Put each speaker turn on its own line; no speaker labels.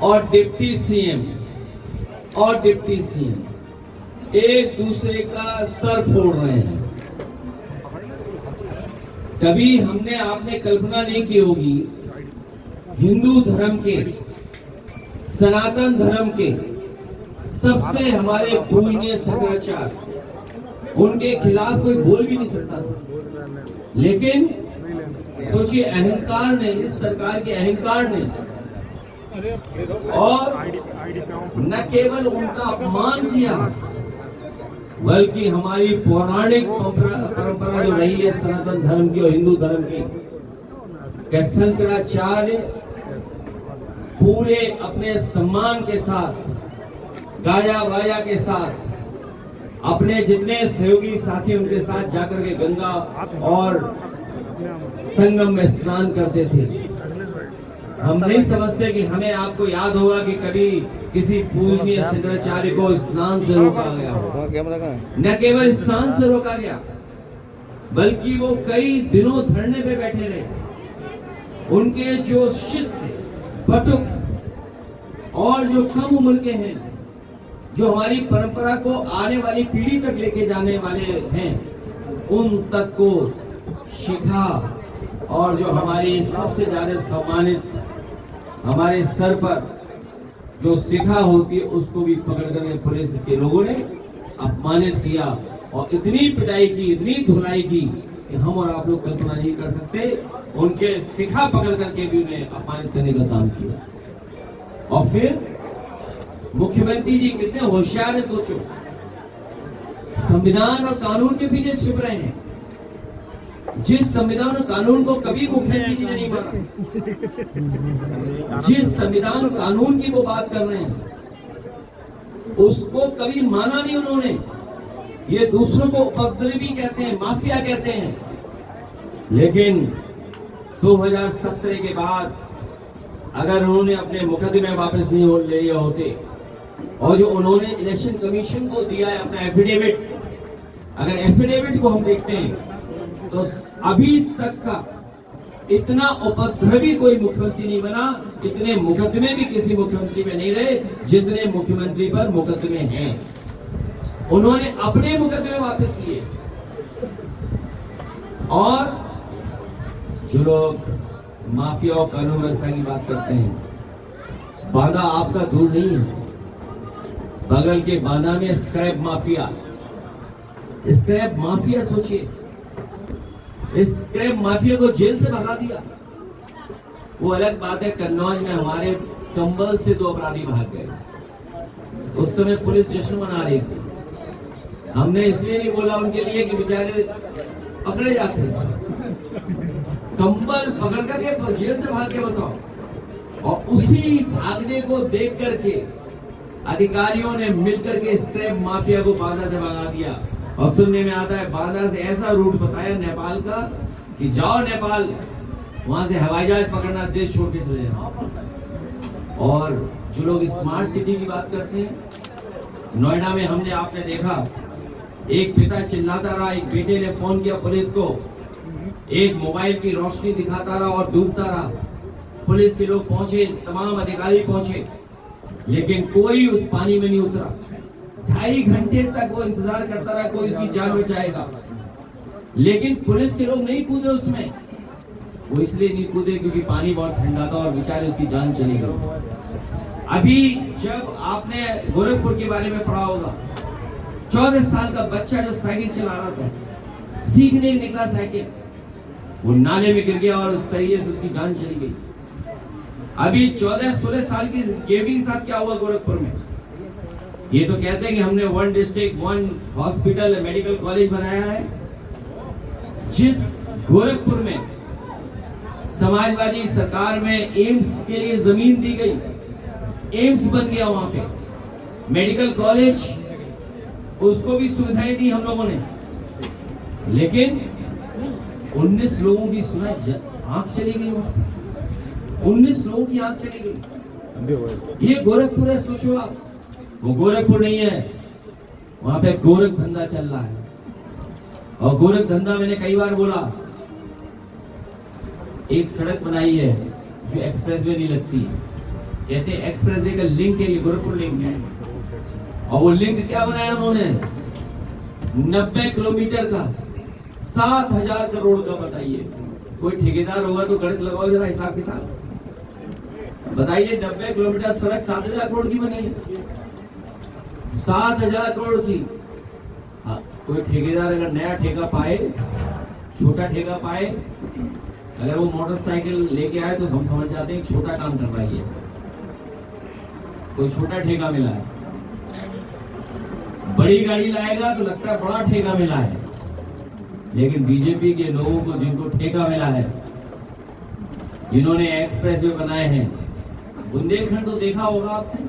और deputy CM एक दूसरे का सर फोड़ रहे हैं। कभी आपने कल्पना नहीं की होगी, हिंदू धर्म के, सनातन धर्म के सबसे हमारे पूजनीय शंकराचार्य, उनके खिलाफ कोई बोल भी नहीं सकता था। लेकिन सोचिए, अहंकार ने, इस सरकार के अहंकार ने, और न केवल उनका अपमान किया बल्कि हमारी पौराणिक परंपरा जो रही है सनातन धर्म की और हिंदू धर्म की, शंकराचार्य पूरे अपने सम्मान के साथ, गाया बाजा के साथ, अपने जितने सहयोगी साथी उनके साथ जाकर के गंगा और संगम में स्नान करते थे। हम नहीं समझते कि हमें, आपको याद होगा कि कभी किसी पूजनीय शंकराचार्य को स्नान से रोका गया हो। न केवल स्नान से रोका गया बल्कि वो कई दिनों धरने पे बैठे रहे। उनके जो शिष्य, बटुक और जो कम उम्र के हैं, जो हमारी परंपरा को आने वाली पीढ़ी तक लेके जाने वाले हैं, उन तक को शिखा और जो हमारी सबसे ज्यादा सम्मानित, हमारे सर पर जो शिखा होती है, उसको भी पकड़ कर पुलिस के लोगों ने अपमानित किया और इतनी पिटाई की, इतनी धुलाई की कि हम और आप लोग कल्पना नहीं कर सकते। उनके शिखा पकड़ करके भी उन्हें अपमानित करने का काम किया। और फिर मुख्यमंत्री जी कितने होशियार है, सोचो, संविधान और कानून के पीछे छिप रहे हैं। जिस संविधान और कानून को कभी मुख्यमंत्री जी ने नहीं माना, जिस संविधान कानून की वो बात कर रहे हैं, उसको कभी माना नहीं उन्होंने। ये दूसरों को उपद्रवी कहते हैं, माफिया कहते हैं। लेकिन 2017 के बाद अगर उन्होंने अपने मुकदमे वापस नहीं ले लिए होते और जो उन्होंने इलेक्शन कमीशन को दिया है अपना एफिडेविट, अगर एफिडेविट को हम देखते हैं तो अभी तक का इतना उपद्रवी कोई मुख्यमंत्री नहीं बना, इतने मुकदमे भी किसी मुख्यमंत्री में नहीं रहे जितने मुख्यमंत्री पर मुकदमे हैं। उन्होंने अपने मुकदमे वापस लिए। और जो लोग माफिया और कानून व्यवस्था की बात करते हैं, बांदा आपका दूर नहीं है। बगल के बांदा में स्क्रैप माफिया, सोचिए, स्क्रैप माफिया को जेल से भगा दिया। वो अलग बात है, कन्नौज में हमारे कंबल से 2 अपराधी भाग गए। उस समय पुलिस जश्न मना रही थी। हमने इसलिए नहीं बोला उनके लिए कि बेचारे पकड़े जाते, कंबल पकड़ करके जेल से भाग के बताओ। और उसी भागने को देख करके अधिकारियों ने मिलकर के स्क्रैप माफिया को बांदा से भगा दिया। और सुनने में आता है बांदा से ऐसा रूट बताया नेपाल का कि जाओ नेपाल, वहां से हवाई जहाज पकड़ना, देश छोड़ के चले जाओ। और जो लोग स्मार्ट सिटी की बात करते हैं, नोएडा में हमने, आपने देखा, एक पिता चिल्लाता रहा, एक बेटे ने फोन किया पुलिस को, एक मोबाइल की रोशनी दिखाता रहा और डूबता रहा। पुलिस के लोग पहुंचे, तमाम अधिकारी पहुंचे, लेकिन कोई उस पानी में नहीं उतरा। 2.5 घंटे तक वो इंतजार करता रहा, कोई उसकी जान बचाएगा। लेकिन पुलिस के लोग नहीं कूदे उसमें। वो इसलिए नहीं कूदे क्योंकि पानी बहुत ठंडा था और बेचारे उसकी जान चली गई। अभी जब आपने गोरखपुर के बारे में पढ़ा होगा, 14 साल का बच्चा जो साइकिल चला रहा था, सीखने निकला साइकिल, वो नाले में गिर गया और उस तरीके से उसकी जान चली गई। अभी 14-16 साल की केवी के साथ क्या हुआ गोरखपुर में? ये तो कहते हैं कि हमने 1 डिस्ट्रिक्ट 1 हॉस्पिटल मेडिकल कॉलेज बनाया है। जिस गोरखपुर में समाजवादी सरकार में एम्स के लिए जमीन दी गई, एम्स बन गया, वहां पे मेडिकल कॉलेज, उसको भी सुविधाएं दी हम लोगों ने। लेकिन 19 लोगों की आंख चली गई, 19 लोगों की आंख चली गई। ये गोरखपुर है, सोचो आप। वो गोरखपुर नहीं है, वहां पे गोरख धंधा चल रहा है। और गोरख धंधा, मैंने कई बार बोला, एक सड़क बनाई है जो एक्सप्रेसवे नहीं लगती, कहते हैं एक्सप्रेस वे का लिंक है, ये गोरखपुर लिंक है। और वो लिंक क्या बनाया उन्होंने, 90 किलोमीटर का 7,000 करोड़ का। बताइए, कोई ठेकेदार होगा तो गणित लगाओ जरा, हिसाब किताब बताइए। 90 किलोमीटर सड़क 7,000 करोड़ की बनी है, 7,000 करोड़ की। हाँ, कोई ठेकेदार अगर नया ठेका पाए, छोटा ठेका पाए, अगर वो मोटरसाइकिल लेके आए तो हम समझ जाते हैं छोटा काम कर रहा है, कोई छोटा ठेका मिला है। बड़ी गाड़ी लाएगा तो लगता है बड़ा ठेका मिला है। लेकिन बीजेपी के लोगों को जिनको ठेका मिला है, जिन्होंने एक्सप्रेसवे बनाए हैं, बुंदेलखंड तो देखा होगा आपने,